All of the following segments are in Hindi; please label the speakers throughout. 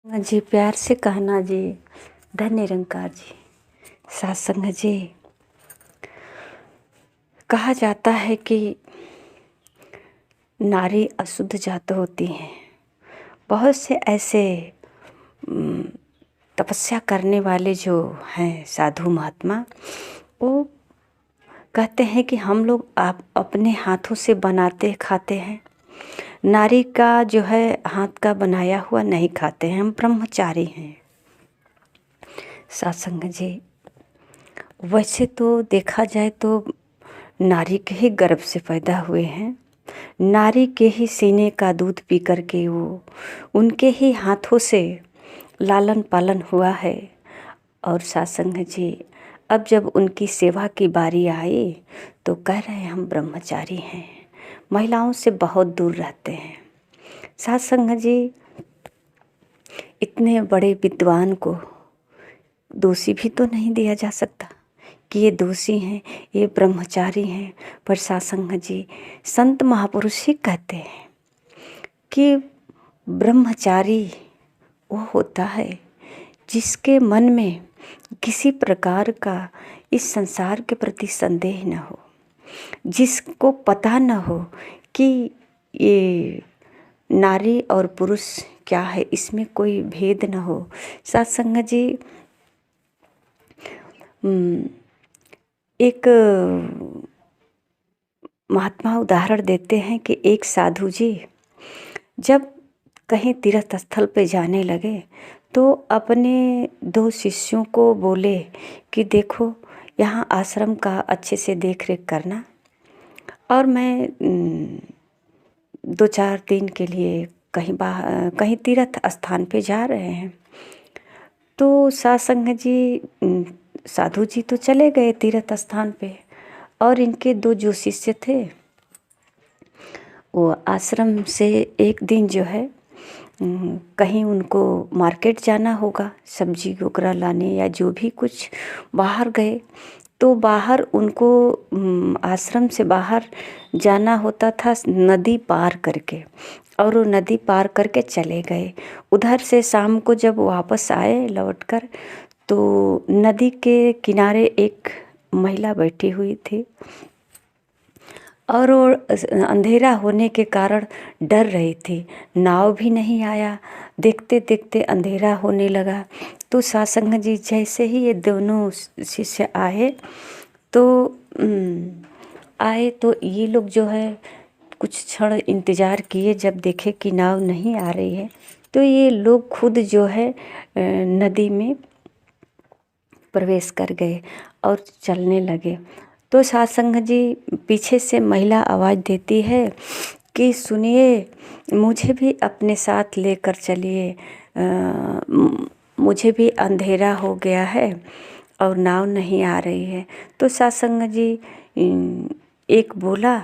Speaker 1: जी प्यार से कहना जी, धन निरंकार जी। सत्संग जी, कहा जाता है कि नारी अशुद्ध जात होती हैं। बहुत से ऐसे तपस्या करने वाले जो हैं साधु महात्मा, वो कहते हैं कि हम लोग आप अपने हाथों से बनाते खाते हैं, नारी का जो है हाथ का बनाया हुआ नहीं खाते हैं, हम ब्रह्मचारी हैं। सत्संग जी, वैसे तो देखा जाए तो नारी के ही गर्भ से पैदा हुए हैं, नारी के ही सीने का दूध पी कर के वो उनके ही हाथों से लालन पालन हुआ है। और सत्संग जी, अब जब उनकी सेवा की बारी आई तो कह रहे हैं हम ब्रह्मचारी हैं, महिलाओं से बहुत दूर रहते हैं। सत्संग जी, इतने बड़े विद्वान को दोषी भी तो नहीं दिया जा सकता कि ये दोषी हैं, ये ब्रह्मचारी हैं। पर सत्संग जी, संत महापुरुष ही कहते हैं कि ब्रह्मचारी वो होता है जिसके मन में किसी प्रकार का इस संसार के प्रति संदेह न हो, जिसको पता न हो कि ये नारी और पुरुष क्या है, इसमें कोई भेद न हो। सत्संग जी, एक महात्मा उदाहरण देते हैं कि एक साधु जी जब कहीं तीर्थ स्थल पे जाने लगे तो अपने 2 शिष्यों को बोले कि देखो यहाँ आश्रम का अच्छे से देख रेख करना, और मैं 2-4 दिन के लिए कहीं तीर्थ स्थान पे जा रहे हैं। तो सत्संग जी, साधु जी तो चले गए तीर्थ स्थान पे, और इनके 2 जो शिष्य थे वो आश्रम से एक दिन जो है कहीं उनको मार्केट जाना होगा, सब्जी वगैरह लाने या जो भी कुछ, बाहर गए। तो बाहर उनको आश्रम से बाहर जाना होता था नदी पार करके, और वो नदी पार करके चले गए। उधर से शाम को जब वापस आए लौटकर, तो नदी के किनारे एक महिला बैठी हुई थी, और वो अंधेरा होने के कारण डर रही थी। नाव भी नहीं आया, देखते देखते अंधेरा होने लगा। तो सत्संग जी, जैसे ही ये दोनों शिष्य आए तो ये लोग जो है कुछ क्षण इंतज़ार किए। जब देखे कि नाव नहीं आ रही है तो ये लोग खुद जो है नदी में प्रवेश कर गए और चलने लगे। तो सत्संग जी, पीछे से महिला आवाज़ देती है कि सुनिए, मुझे भी अपने साथ लेकर चलिए, मुझे भी अंधेरा हो गया है और नाव नहीं आ रही है। तो सत्संग जी एक बोला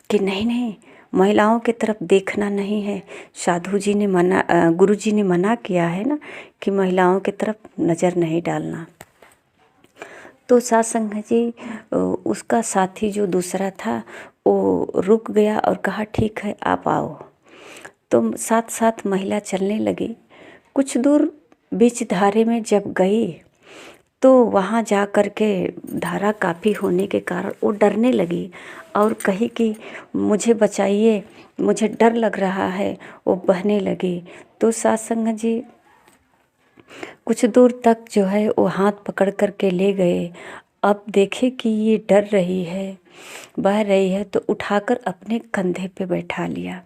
Speaker 1: कि नहीं नहीं, महिलाओं की तरफ देखना नहीं है, साधु जी ने मना, गुरु जी ने मना किया है ना कि महिलाओं की तरफ नज़र नहीं डालना। तो सत्संग जी, उसका साथी जो दूसरा था वो रुक गया और कहा ठीक है आप आओ। तो साथ साथ महिला चलने लगी। कुछ दूर बीच धारे में जब गई तो वहाँ जा कर के धारा काफ़ी होने के कारण वो डरने लगी और कही कि मुझे बचाइए, मुझे डर लग रहा है। वो बहने लगी। तो सत्संग जी कुछ दूर तक जो है वो हाथ पकड़ कर के ले गए। अब देखे कि ये डर रही है, बह रही है, तो उठाकर अपने कंधे पे बैठा लिया।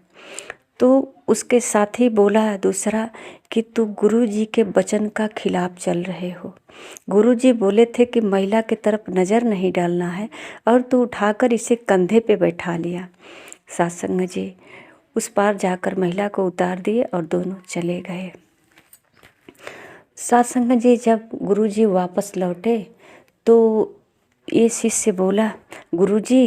Speaker 1: तो उसके साथ ही बोला दूसरा कि तू गुरु जी के वचन का खिलाफ चल रहे हो। गुरु जी बोले थे कि महिला की तरफ नज़र नहीं डालना है और तू उठाकर इसे कंधे पे बैठा लिया। सत्संग जी उस पार जाकर महिला को उतार दिए और दोनों चले गए। सत्संग जी जब गुरु जी वापस लौटे तो ये शिष्य बोला, गुरु जी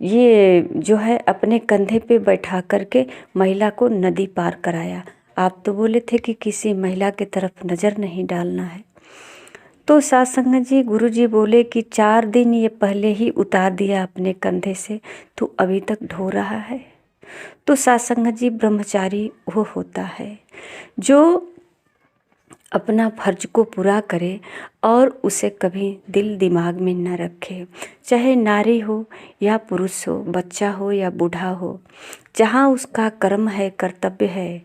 Speaker 1: ये जो है अपने कंधे पे बैठा करके महिला को नदी पार कराया, आप तो बोले थे कि किसी महिला की तरफ नज़र नहीं डालना है। तो सत्संग जी, गुरु जी बोले कि 4 दिन ये पहले ही उतार दिया अपने कंधे से, तो अभी तक ढो रहा है। तो सत्संग जी ब्रह्मचारी वो होता है जो अपना फर्ज को पूरा करे और उसे कभी दिल दिमाग में न रखे, चाहे नारी हो या पुरुष हो, बच्चा हो या बूढ़ा हो। जहाँ उसका कर्म है, कर्तव्य है,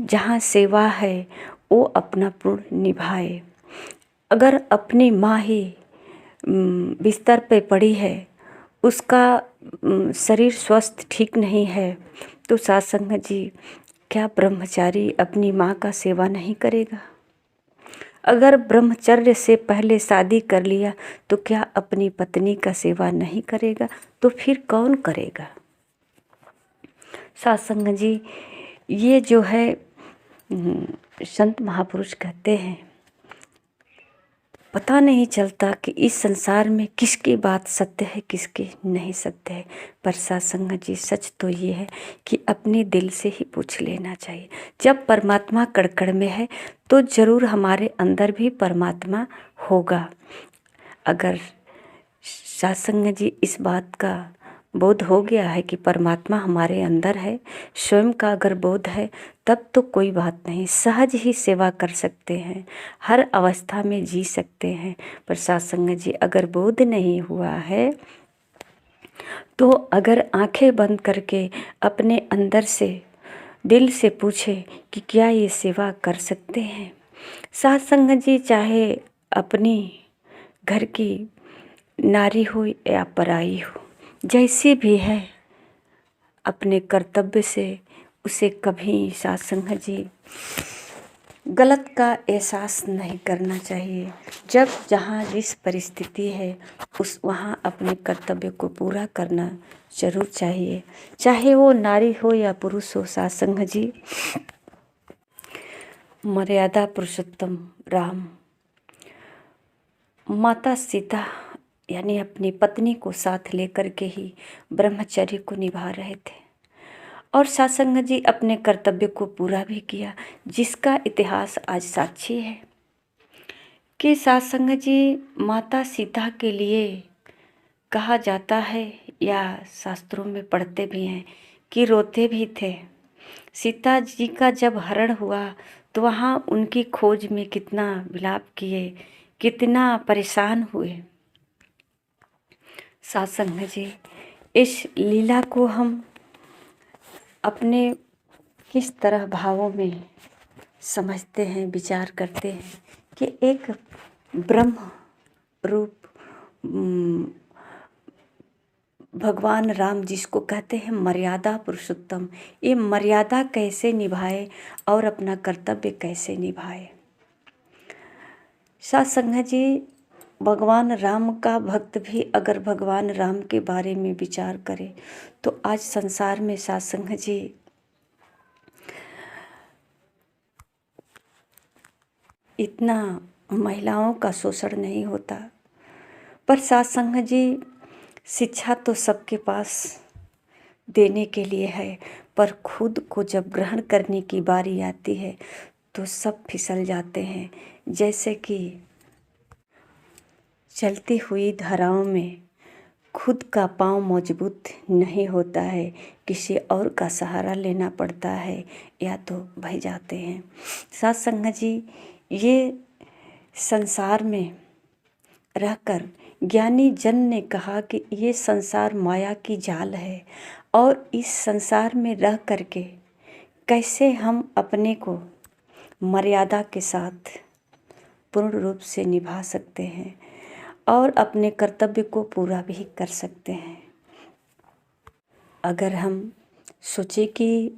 Speaker 1: जहाँ सेवा है, वो अपना पूर्ण निभाए। अगर अपनी माँ ही बिस्तर पे पड़ी है, उसका शरीर स्वस्थ ठीक नहीं है, तो सत्संग जी क्या ब्रह्मचारी अपनी माँ का सेवा नहीं करेगा? अगर ब्रह्मचर्य से पहले शादी कर लिया तो क्या अपनी पत्नी का सेवा नहीं करेगा? तो फिर कौन करेगा? सत्संग जी ये जो है संत महापुरुष कहते हैं, पता नहीं चलता कि इस संसार में किसकी बात सत्य है, किसकी नहीं सत्य है। पर सत्संग जी सच तो ये है कि अपने दिल से ही पूछ लेना चाहिए। जब परमात्मा कड़कड़ में है तो जरूर हमारे अंदर भी परमात्मा होगा। अगर सत्संग जी इस बात का बोध हो गया है कि परमात्मा हमारे अंदर है, स्वयं का अगर बोध है, तब तो कोई बात नहीं, सहज ही सेवा कर सकते हैं, हर अवस्था में जी सकते हैं। पर सत्संग जी अगर बोध नहीं हुआ है तो अगर आंखें बंद करके अपने अंदर से दिल से पूछे कि क्या ये सेवा कर सकते हैं। सत्संग जी चाहे अपनी घर की नारी हो या पराई हो, जैसी भी है, अपने कर्तव्य से उसे कभी सत्संग जी गलत का एहसास नहीं करना चाहिए। जब जहाँ जिस परिस्थिति है उस वहाँ अपने कर्तव्य को पूरा करना जरूर चाहिए, चाहे वो नारी हो या पुरुष हो। सत्संग जी मर्यादा पुरुषोत्तम राम माता सीता यानी अपनी पत्नी को साथ लेकर के ही ब्रह्मचर्य को निभा रहे थे और सत्संग जी अपने कर्तव्य को पूरा भी किया, जिसका इतिहास आज साक्षी है कि सत्संग जी माता सीता के लिए कहा जाता है या शास्त्रों में पढ़ते भी हैं कि रोते भी थे। सीता जी का जब हरण हुआ तो वहाँ उनकी खोज में कितना विलाप किए, कितना परेशान हुए। सत्संग जी इस लीला को हम अपने किस तरह भावों में समझते हैं, विचार करते हैं कि एक ब्रह्म रूप भगवान राम जिसको कहते हैं मर्यादा पुरुषोत्तम, ये मर्यादा कैसे निभाए और अपना कर्तव्य कैसे निभाए। सत्संग जी भगवान राम का भक्त भी अगर भगवान राम के बारे में विचार करे तो आज संसार में सत्संग जी इतना महिलाओं का शोषण नहीं होता। पर सत्संग जी शिक्षा तो सबके पास देने के लिए है, पर खुद को जब ग्रहण करने की बारी आती है तो सब फिसल जाते हैं। जैसे कि चलती हुई धाराओं में खुद का पांव मजबूत नहीं होता है, किसी और का सहारा लेना पड़ता है या तो बह जाते हैं। सत्संग जी ये संसार में रहकर ज्ञानी जन ने कहा कि ये संसार माया की जाल है और इस संसार में रह करके कैसे हम अपने को मर्यादा के साथ पूर्ण रूप से निभा सकते हैं और अपने कर्तव्य को पूरा भी कर सकते हैं। अगर हम सोचे कि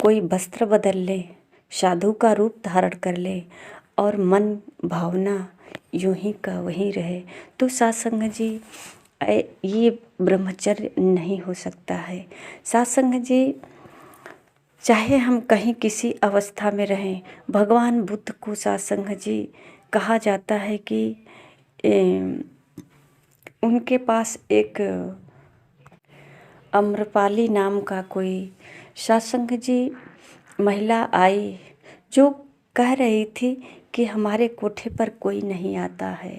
Speaker 1: कोई वस्त्र बदल ले, साधु का रूप धारण कर ले और मन भावना यूं ही का वहीं रहे, तो सत्संग जी ये ब्रह्मचर्य नहीं हो सकता है। सत्संग जी चाहे हम कहीं किसी अवस्था में रहें, भगवान बुद्ध को सत्संग जी कहा जाता है कि उनके पास एक अम्रपाली नाम का कोई सत्संग जी महिला आई जो कह रही थी कि हमारे कोठे पर कोई नहीं आता है,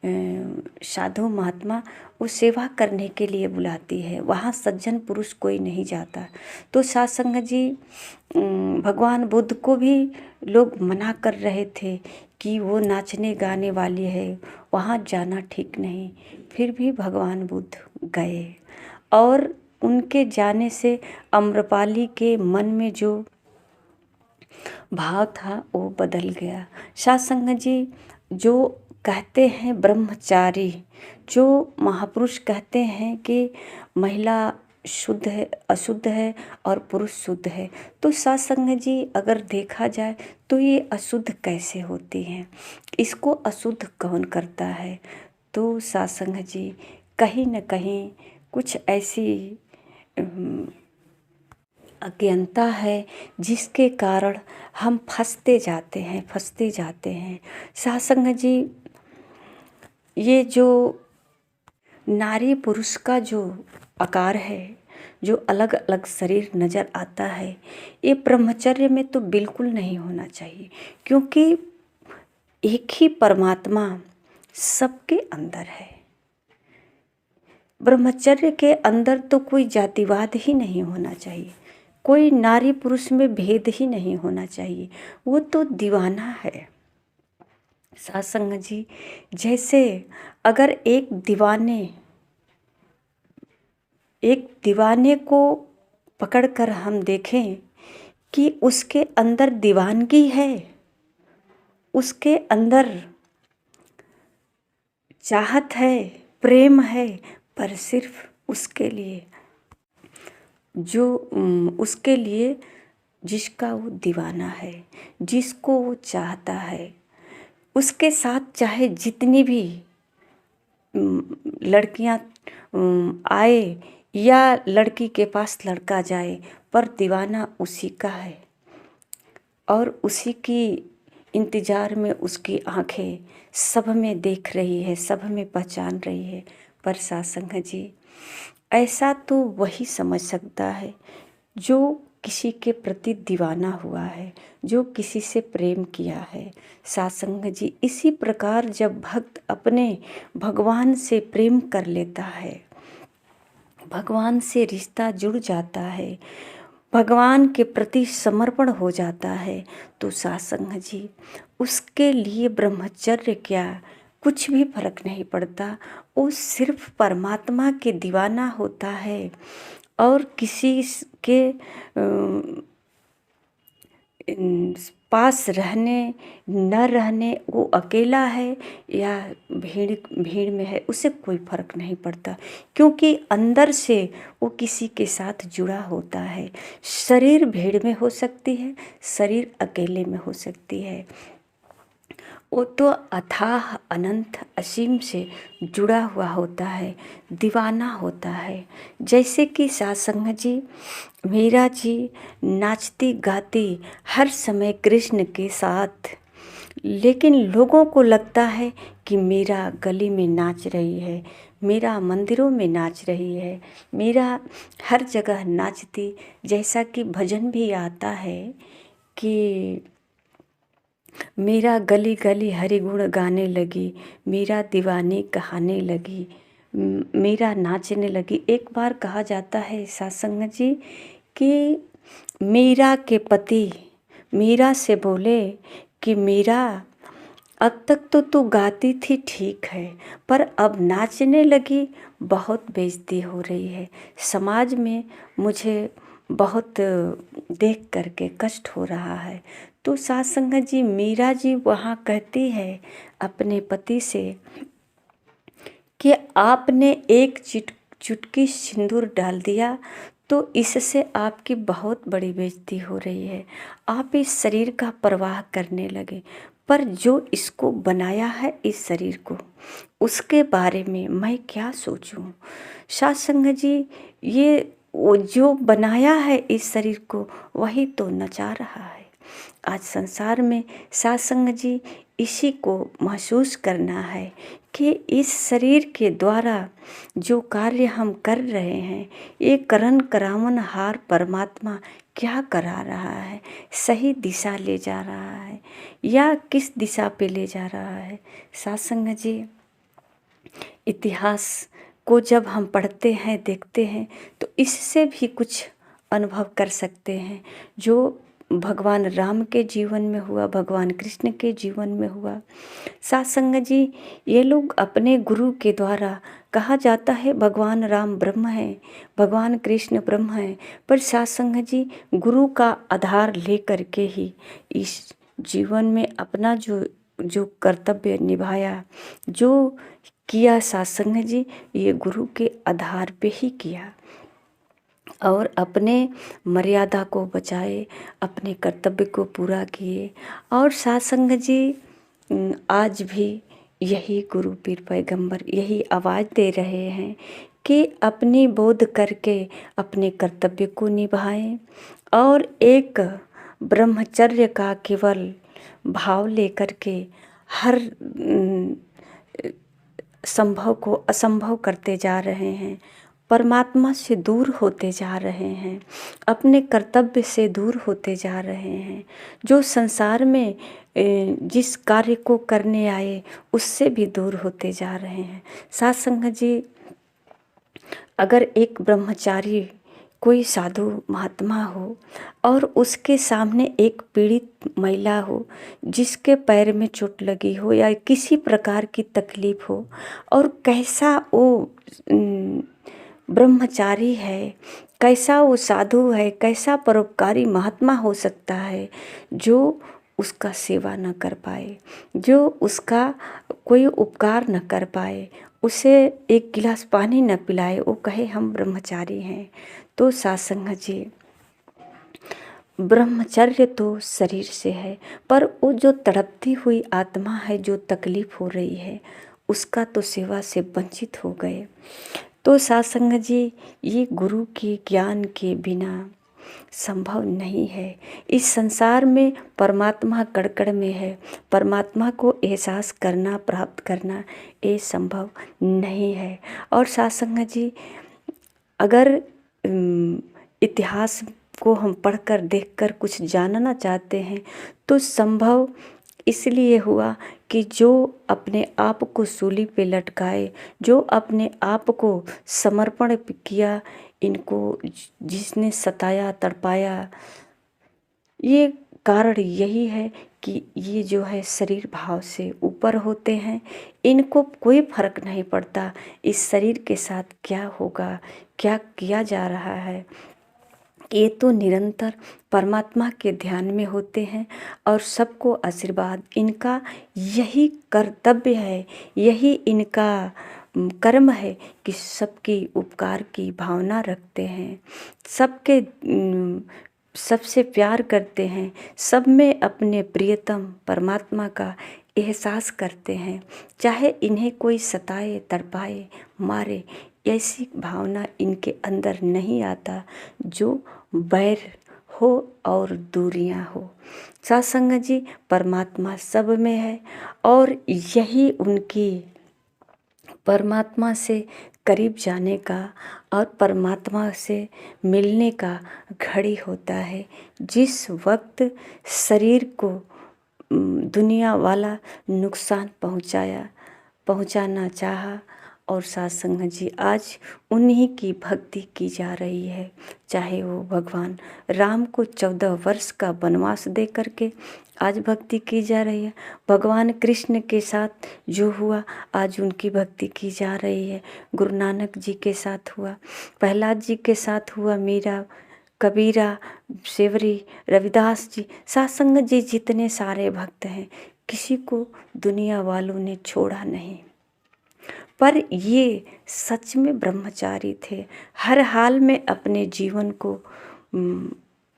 Speaker 1: साधु महात्मा वो सेवा करने के लिए बुलाती है, वहाँ सज्जन पुरुष कोई नहीं जाता। तो साध संगत जी भगवान बुद्ध को भी लोग मना कर रहे थे कि वो नाचने गाने वाली है, वहाँ जाना ठीक नहीं, फिर भी भगवान बुद्ध गए और उनके जाने से अम्रपाली के मन में जो भाव था वो बदल गया। साध संगत जी जो कहते हैं ब्रह्मचारी, जो महापुरुष कहते हैं कि महिला शुद्ध है, अशुद्ध है और पुरुष शुद्ध है, तो साध संगत जी अगर देखा जाए तो ये अशुद्ध कैसे होती हैं, इसको अशुद्ध कौन करता है? तो साध संगत जी कहीं न कहीं कुछ ऐसी अज्ञानता है जिसके कारण हम फंसते जाते हैं। साध संगत जी ये जो नारी पुरुष का जो आकार है, जो अलग अलग शरीर नज़र आता है, ये ब्रह्मचर्य में तो बिल्कुल नहीं होना चाहिए, क्योंकि एक ही परमात्मा सबके अंदर है। ब्रह्मचर्य के अंदर तो कोई जातिवाद ही नहीं होना चाहिए, कोई नारी पुरुष में भेद ही नहीं होना चाहिए, वो तो दीवाना है। साध संगत जी जैसे अगर एक दीवाने को पकड़कर हम देखें कि उसके अंदर दीवानगी है, उसके अंदर चाहत है, प्रेम है, पर सिर्फ उसके लिए जिसका वो दीवाना है, जिसको वो चाहता है, उसके साथ चाहे जितनी भी लड़कियां आए या लड़की के पास लड़का जाए, पर दीवाना उसी का है और उसी की इंतज़ार में उसकी आंखें सब में देख रही है, सब में पहचान रही है। पर साध संगत जी ऐसा तो वही समझ सकता है जो किसी के प्रति दीवाना हुआ है, जो किसी से प्रेम किया है। साध संगत जी इसी प्रकार जब भक्त अपने भगवान से प्रेम कर लेता है, भगवान से रिश्ता जुड़ जाता है, भगवान के प्रति समर्पण हो जाता है, तो साध संगत जी उसके लिए ब्रह्मचर्य क्या कुछ भी फर्क नहीं पड़ता। वो सिर्फ परमात्मा के दीवाना होता है और किसी के पास रहने न रहने, वो अकेला है या भीड़ में है, उसे कोई फर्क नहीं पड़ता, क्योंकि अंदर से वो किसी के साथ जुड़ा होता है। शरीर भीड़ में हो सकती है, शरीर अकेले में हो सकती है, वो तो अथाह अनंत असीम से जुड़ा हुआ होता है, दीवाना होता है। जैसे कि साध संगत जी मीरा जी नाचती गाती हर समय कृष्ण के साथ, लेकिन लोगों को लगता है कि मीरा गली में नाच रही है, मीरा मंदिरों में नाच रही है, मीरा हर जगह नाचती। जैसा कि भजन भी आता है कि मीरा गली गली हरि गुण गाने लगी, मीरा दीवानी कहाने लगी, मीरा नाचने लगी। एक बार कहा जाता है साध संगत जी कि मीरा के पति मीरा से बोले कि मीरा अब तक तो तू गाती थी ठीक है, पर अब नाचने लगी, बहुत बेइज्जती हो रही है, समाज में मुझे बहुत देख करके कष्ट हो रहा है। तो साध संगत जी मीरा जी वहाँ कहती है अपने पति से कि आपने एक चुटकी सिंदूर डाल दिया तो इससे आपकी बहुत बड़ी बेइज्जती हो रही है, आप इस शरीर का परवाह करने लगे, पर जो इसको बनाया है इस शरीर को, उसके बारे में मैं क्या सोचूं। साध संगत जी ये वो जो बनाया है इस शरीर को वही तो नचा रहा है। आज संसार में साध संगत जी इसी को महसूस करना है कि इस शरीर के द्वारा जो कार्य हम कर रहे हैं, ये करण करावन हार परमात्मा क्या करा रहा है, सही दिशा ले जा रहा है या किस दिशा पे ले जा रहा है। साध संगत जी इतिहास को जब हम पढ़ते हैं, देखते हैं, तो इससे भी कुछ अनुभव कर सकते हैं जो भगवान राम के जीवन में हुआ, भगवान कृष्ण के जीवन में हुआ। साथ संगत जी, ये लोग अपने गुरु के द्वारा, कहा जाता है भगवान राम ब्रह्म है, भगवान कृष्ण ब्रह्म है, पर साथ संगत जी गुरु का आधार लेकर के ही इस जीवन में अपना जो जो कर्तव्य निभाया, जो किया साथ संगत जी, ये गुरु के आधार पे ही किया और अपने मर्यादा को बचाए, अपने कर्तव्य को पूरा किए। और साथ संगत जी आज भी यही गुरु पीर पैगंबर यही आवाज़ दे रहे हैं कि अपनी बोध करके अपने कर्तव्य को निभाएं और एक ब्रह्मचर्य का केवल भाव लेकर के हर संभव को असंभव करते जा रहे हैं, परमात्मा से दूर होते जा रहे हैं, अपने कर्तव्य से दूर होते जा रहे हैं। जो संसार में जिस कार्य को करने आए उससे भी दूर होते जा रहे हैं। साथ संगत जी, अगर एक ब्रह्मचारी कोई साधु महात्मा हो और उसके सामने एक पीड़ित महिला हो जिसके पैर में चोट लगी हो या किसी प्रकार की तकलीफ हो, और कैसा वो ब्रह्मचारी है, कैसा वो साधु है, कैसा परोपकारी महात्मा हो सकता है जो उसका सेवा न कर पाए, जो उसका कोई उपकार न कर पाए, उसे एक गिलास पानी न पिलाए, वो कहे हम ब्रह्मचारी हैं। तो साथ संगत जी, ब्रह्मचर्य तो शरीर से है, पर वो जो तड़पती हुई आत्मा है, जो तकलीफ हो रही है, उसका तो सेवा से वंचित हो गए। तो साथ संगत जी, ये गुरु के ज्ञान के बिना संभव नहीं है। इस संसार में परमात्मा कड़-कड़ में है, परमात्मा को एहसास करना, प्राप्त करना ये संभव नहीं है। और साथ संगत जी, अगर इतिहास को हम पढ़कर देखकर कुछ जानना चाहते हैं तो संभव इसलिए हुआ कि जो अपने आप को सूली पे लटकाए, जो अपने आप को समर्पण किया, इनको जिसने सताया तड़पाया, ये कारण यही है कि ये जो है शरीर भाव से ऊपर होते हैं। इनको कोई फर्क नहीं पड़ता इस शरीर के साथ क्या होगा, क्या किया जा रहा है। ये तो निरंतर परमात्मा के ध्यान में होते हैं और सबको आशीर्वाद, इनका यही कर्तव्य है, यही इनका कर्म है कि सबकी उपकार की भावना रखते हैं, सबके सबसे प्यार करते हैं, सब में अपने प्रियतम परमात्मा का एहसास करते हैं। चाहे इन्हें कोई सताए, तड़पाए, मारे, ऐसी भावना इनके अंदर नहीं आता जो बैर हो और दूरियां हो। साथ संगत जी, परमात्मा सब में है और यही उनकी परमात्मा से करीब जाने का और परमात्मा से मिलने का घड़ी होता है, जिस वक्त शरीर को दुनिया वाला नुकसान पहुंचाना चाहा। और साथ संगत जी, आज उन्हीं की भक्ति की जा रही है, चाहे वो भगवान राम को 14 वर्ष का वनवास दे करके आज भक्ति की जा रही है, भगवान कृष्ण के साथ जो हुआ आज उनकी भक्ति की जा रही है, गुरु नानक जी के साथ हुआ, प्रहलाद जी के साथ हुआ, मीरा, कबीरा, सेवरी, रविदास जी, साथ संगत जी, जितने सारे भक्त हैं, किसी को दुनिया वालों ने छोड़ा नहीं। पर ये सच में ब्रह्मचारी थे, हर हाल में अपने जीवन को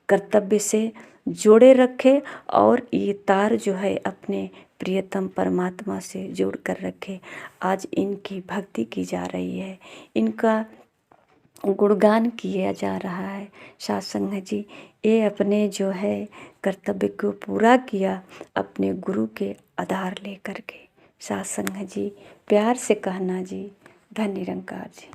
Speaker 1: कर्तव्य से जोड़े रखे और ये तार जो है अपने प्रियतम परमात्मा से जोड़ कर रखे। आज इनकी भक्ति की जा रही है, इनका गुणगान किया जा रहा है। साथ संगत जी, ये अपने जो है कर्तव्य को पूरा किया अपने गुरु के आधार लेकर के। साथ संगत जी, प्यार से कहना जी, धन्य निरंकार जी।